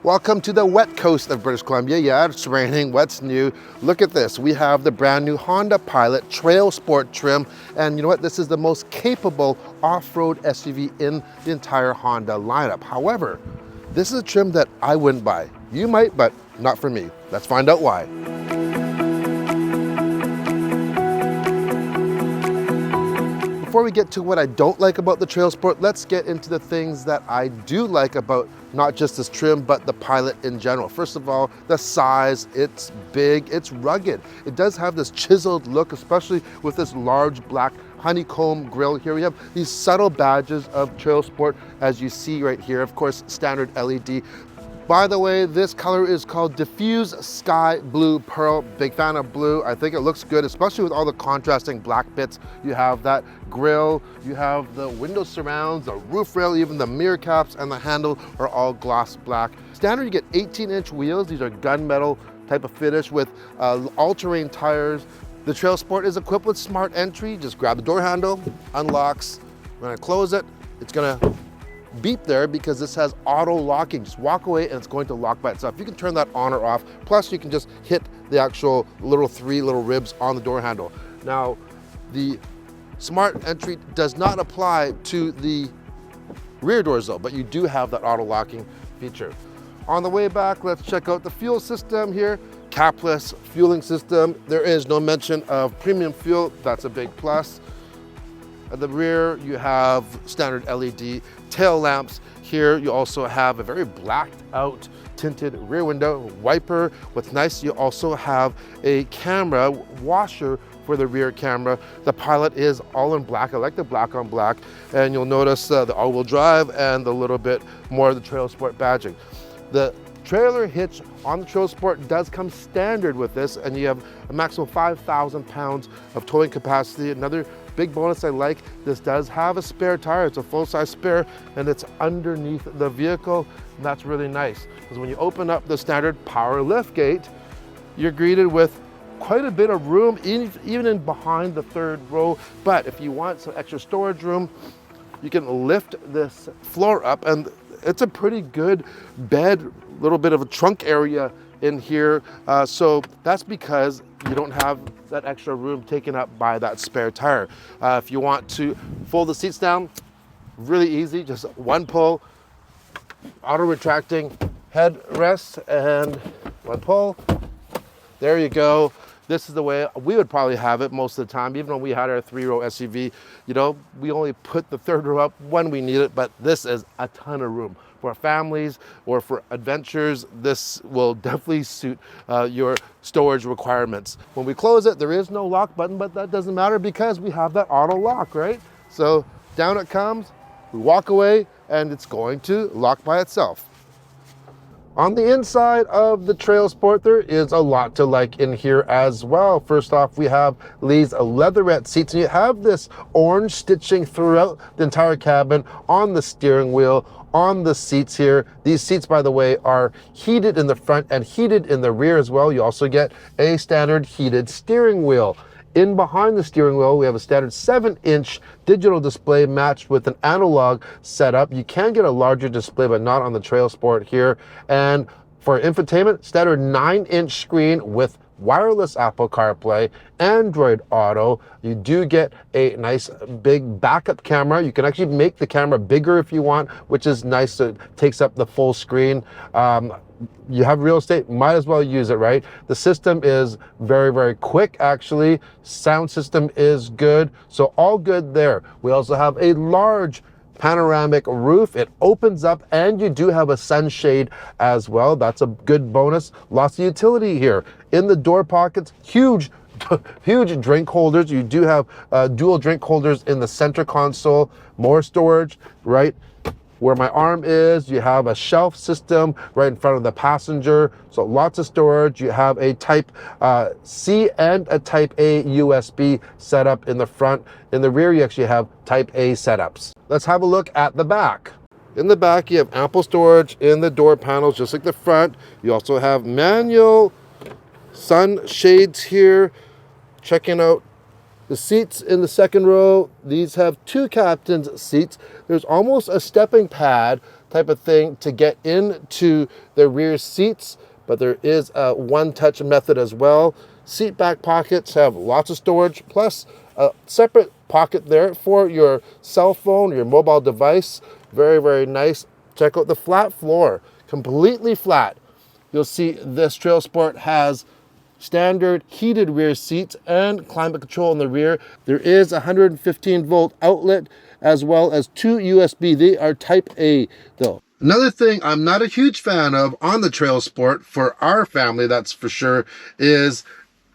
Welcome to the wet coast of British Columbia. Yeah, it's raining. What's new? Look at this. We have the brand new Honda Pilot TrailSport trim. And you know what? This is the most capable off-road SUV in the entire Honda lineup. However, this is a trim that I wouldn't buy. You might, but not for me. Let's find out why. Before we get to what I don't like about the TrailSport, let's get into the things that I do like about not just this trim, but the Pilot in general. First of all, the size, it's big, it's rugged. It does have this chiseled look, especially with this large black honeycomb grille here. We have these subtle badges of TrailSport, as you see right here. Of course, standard LED. By the way, this color is called Diffuse Sky Blue Pearl. Big fan of blue. I think it looks good, especially with all the contrasting black bits. You have that grille, you have the window surrounds, the roof rail, even the mirror caps and the handle are all gloss black. Standard, you get 18-inch wheels. These are gunmetal type of finish with all-terrain tires. The TrailSport is equipped with smart entry. Just grab the door handle, unlocks. When I close it, it's gonna beep there because this has auto locking. Just walk away and it's going to lock by itself. You can turn that on or off. Plus you can just hit the actual three little ribs on the door handle. Now, the smart entry does not apply to the rear doors though, but you do have that auto locking feature. On the way back, let's check out the fuel system here. Capless fueling system. There is no mention of premium fuel. That's a big plus. At the rear, you have standard LED tail lamps. Here, you also have a very blacked out tinted rear window wiper. What's nice, you also have a camera washer for the rear camera. The Pilot is all in black. I like the black on black. And you'll notice the all-wheel drive and a little bit more of the TrailSport badging. The trailer hitch on the TrailSport does come standard with this, and you have a maximum 5,000 pounds of towing capacity. Another big bonus I like, this does have a spare tire. It's a full-size spare, and it's underneath the vehicle, and that's really nice. Because when you open up the standard power lift gate, you're greeted with quite a bit of room, even in behind the third row. But if you want some extra storage room, you can lift this floor up, and it's a pretty good bed, little bit of a trunk area in here. So that's because you don't have that extra room taken up by that spare tire. If you want to fold the seats down, really easy, just one pull, auto retracting headrest, and one pull. There you go. This is the way we would probably have it most of the time. Even when we had our 3-row SUV, you know, we only put the third row up when we need it, but this is a ton of room. For families or for adventures, this will definitely suit your storage requirements. When we close it, there is no lock button, but that doesn't matter because we have that auto lock, right? So down it comes, we walk away, and it's going to lock by itself. On the inside of the TrailSport, there is a lot to like in here as well. First off, we have these leatherette seats, and you have this orange stitching throughout the entire cabin, on the steering wheel, on the seats here. These seats, by the way, are heated in the front and heated in the rear as well. You also get a standard heated steering wheel. In behind the steering wheel, we have a standard 7-inch digital display matched with an analog setup. You can get a larger display, but not on the TrailSport here. And for infotainment, standard 9-inch screen with wireless Apple CarPlay, Android Auto. You do get a nice big backup camera. You can actually make the camera bigger if you want, which is nice. So it takes up the full screen. You have real estate, might as well use it, right? The system is very, very quick, actually. Sound system is good. So all good there. We also have a large panoramic roof. It opens up, and you do have a sunshade as well. That's a good bonus. Lots of utility here. In the door pockets, huge drink holders. You do have dual drink holders in the center console. More storage, right? Where my arm is, you have a shelf system right in front of the passenger. So lots of storage. You have a Type C and a Type A USB setup in the front. In the rear, you actually have Type A setups. Let's have a look at the back. In the back, you have ample storage in the door panels, just like the front. You also have manual sun shades here. Checking out the seats in the second row, these have 2 captain's seats. There's almost a stepping pad type of thing to get into the rear seats, but there is a one-touch method as well. Seat back pockets have lots of storage, plus a separate pocket there for your cell phone, your mobile device. Very, very nice. Check out the flat floor, completely flat. You'll see this TrailSport has standard heated rear seats and climate control in the rear. There is a 115 volt outlet as well as 2 USB. They are type A though. Another thing I'm not a huge fan of on the TrailSport for our family, that's for sure, is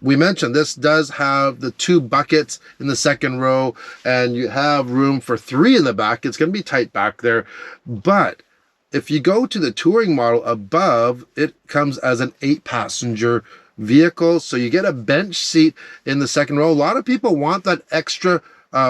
we mentioned this does have the 2 buckets in the second row and you have room for 3 in the back. It's going to be tight back there. But if you go to the touring model above, it comes as an 8-passenger vehicle. So you get a bench seat in the second row. A lot of people want that extra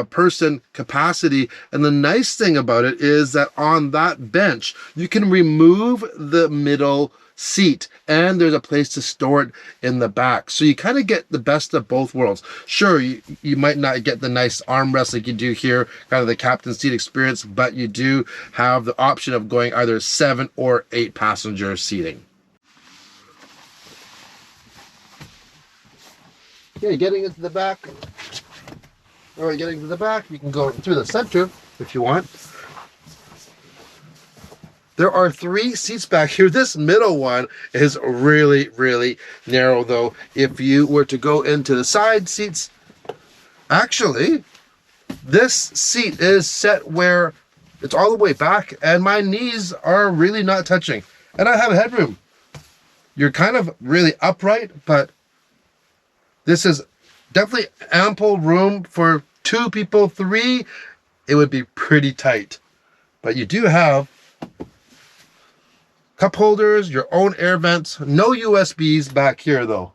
person capacity. And the nice thing about it is that on that bench, you can remove the middle seat and there's a place to store it in the back. So you kind of get the best of both worlds. Sure, you might not get the nice armrest like you do here, kind of the captain seat experience, but you do have the option of going either 7 or 8 passenger seating. Okay, getting into the back. All right, getting to the back, you can go through the center if you want. There are 3 seats back here. This middle one is really, really narrow though. If you were to go into the side seats, actually, this seat is set where it's all the way back and my knees are really not touching. And I have headroom. You're kind of really upright, but this is definitely ample room for 2 people. 3, it would be pretty tight. But you do have cup holders, your own air vents, no USBs back here though.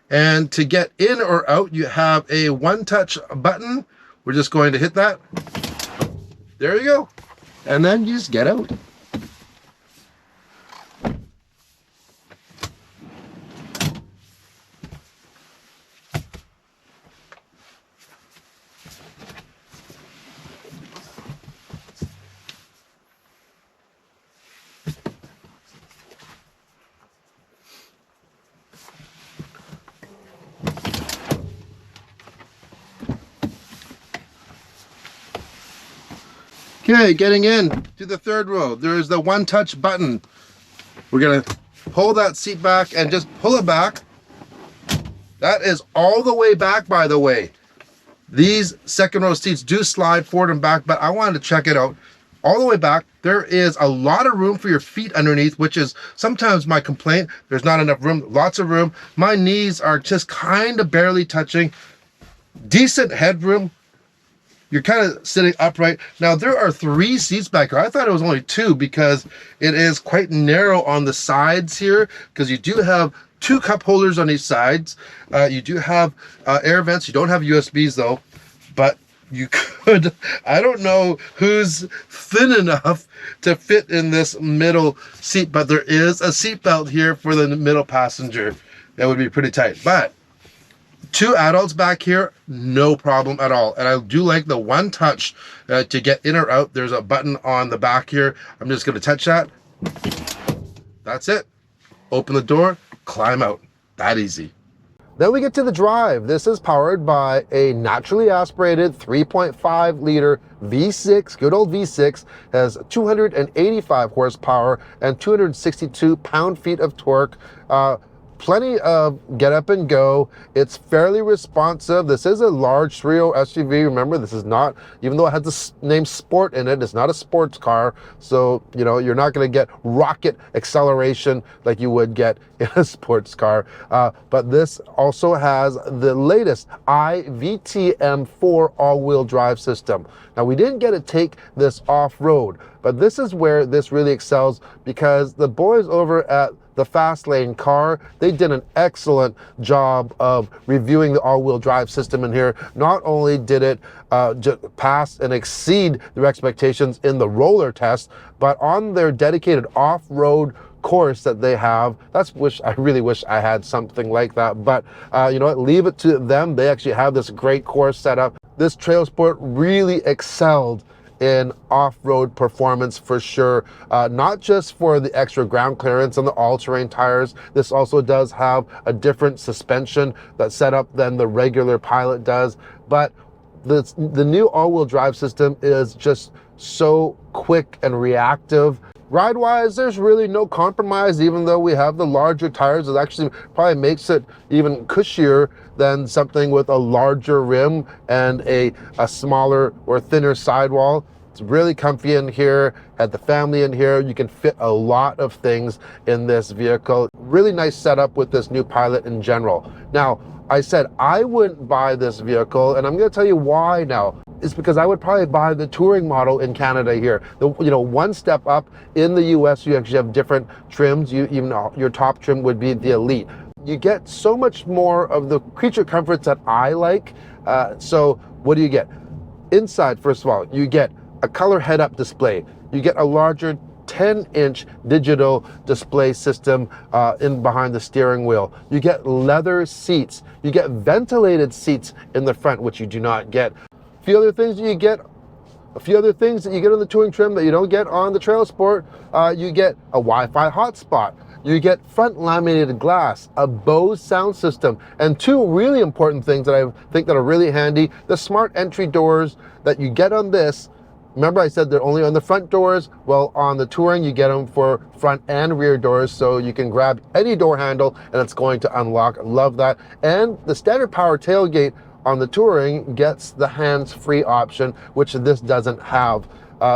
And to get in or out, you have a one-touch button. We're just going to hit that. There you go. And then you just get out. Okay, getting in to the third row, there is the one-touch button. We're gonna pull that seat back and just pull it back. That is all the way back, by the way. These second row seats do slide forward and back, but I wanted to check it out. All the way back, there is a lot of room for your feet underneath, which is sometimes my complaint. There's not enough room, lots of room. My knees are just kind of barely touching. Decent headroom. You're kind of sitting upright. Now, there are 3 seats back here. I thought it was only 2 because it is quite narrow on the sides here because you do have 2 cup holders on each sides. You do have air vents. You don't have USBs though, but you could, I don't know who's thin enough to fit in this middle seat, but there is a seat belt here for the middle passenger. That would be pretty tight, but 2 adults back here, no problem at all. And I do like the one touch to get in or out. There's a button on the back here. I'm just going to touch that. That's it. Open the door, climb out. That easy. Then we get to the drive. This is powered by a naturally aspirated 3.5 liter V6, good old V6, has 285 horsepower and 262 pound-feet of torque. Plenty of get up and go. It's fairly responsive. This is a large 3-row SUV. Remember, this is not, even though it has the name Sport in it, it's not a sports car. So, you know, you're not going to get rocket acceleration like you would get in a sports car. But this also has the latest iVTM4 all-wheel drive system. Now, we didn't get to take this off-road, but this is where this really excels because the boys over at the Fast Lane Car, they did an excellent job of reviewing the all-wheel drive system in here. Not only did it pass and exceed their expectations in the roller test, but on their dedicated off-road course that they have, I really wish I had something like that, but you know what, leave it to them. They actually have this great course set up. This TrailSport really excelled in off-road performance for sure. Not just for the extra ground clearance on the all-terrain tires. This also does have a different suspension that's set up than the regular Pilot does. But the new all-wheel drive system is just so quick and reactive. Ride-wise, there's really no compromise. Even though we have the larger tires, it actually probably makes it even cushier than something with a larger rim and a smaller or thinner sidewall. It's really comfy in here. Had the family in here. You can fit a lot of things in this vehicle. Really nice setup with this new Pilot in general. Now, I said I wouldn't buy this vehicle, and I'm going to tell you why now. It's because I would probably buy the touring model in Canada here. One step up in the US, you actually have different trims. Even your top trim would be the Elite. You get so much more of the creature comforts that I like. So what do you get? Inside, first of all, you get a color head-up display. You get a larger 10-inch digital display system in behind the steering wheel. You get leather seats. You get ventilated seats in the front, which you do not get. A few other things that you get on the touring trim that you don't get on the TrailSport. You get a Wi-Fi hotspot. You get front laminated glass, a Bose sound system, and two really important things that I think that are really handy: the smart entry doors that you get on this. Remember I said they're only on the front doors? Well, on the touring, you get them for front and rear doors, so you can grab any door handle and it's going to unlock. Love that. And the standard power tailgate on the touring gets the hands-free option, which this doesn't have.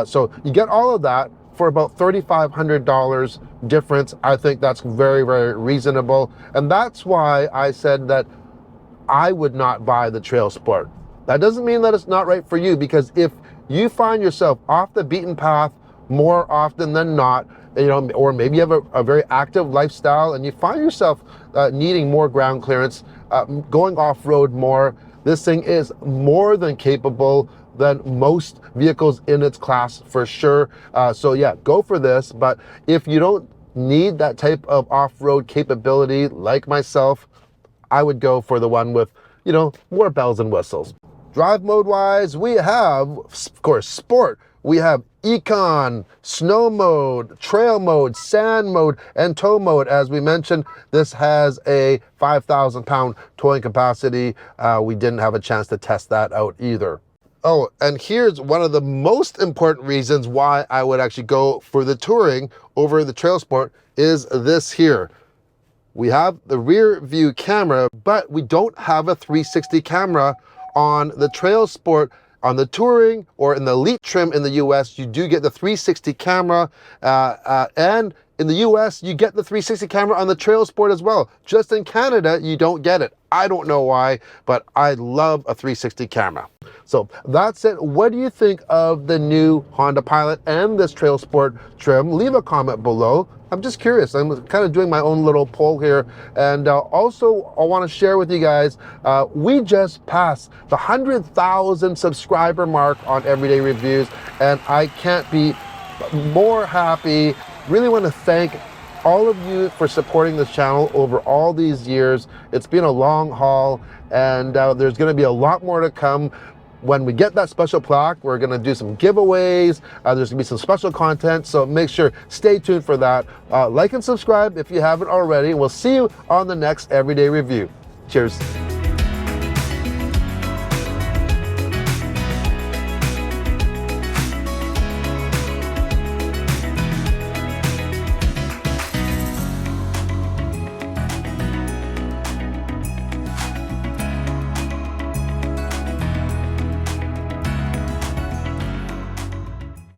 So you get all of that for about $3,500 difference. I think that's very, very reasonable. And that's why I said that I would not buy the TrailSport. That doesn't mean that it's not right for you, because if you find yourself off the beaten path more often than not, or maybe you have a very active lifestyle and you find yourself needing more ground clearance, going off-road more, this thing is more than capable than most vehicles in its class for sure. So yeah, go for this. But if you don't need that type of off-road capability like myself, I would go for the one with, more bells and whistles. Drive mode wise, we have, of course, sport. We have econ, snow mode, trail mode, sand mode, and tow mode. As we mentioned, this has a 5,000 pound towing capacity. We didn't have a chance to test that out either. Oh, and here's one of the most important reasons why I would actually go for the touring over the TrailSport is this here. We have the rear view camera, but we don't have a 360 camera on the TrailSport. On the touring or in the Elite trim in the US, you do get the 360 camera, and in the US, you get the 360 camera on the TrailSport as well. Just in Canada, you don't get it. I don't know why, but I love a 360 camera. So that's it. What do you think of the new Honda Pilot and this TrailSport trim? Leave a comment below. I'm just curious. I'm kind of doing my own little poll here. And also, I want to share with you guys, we just passed the 100,000 subscriber mark on Everyday Reviews, and I can't be more happy. Really want to thank all of you for supporting this channel over all these years. It's been a long haul, and there's going to be a lot more to come. When we get that special plaque, we're going to do some giveaways. There's going to be some special content, so make sure, stay tuned for that. Like and subscribe if you haven't already. We'll see you on the next Everyday Review. Cheers.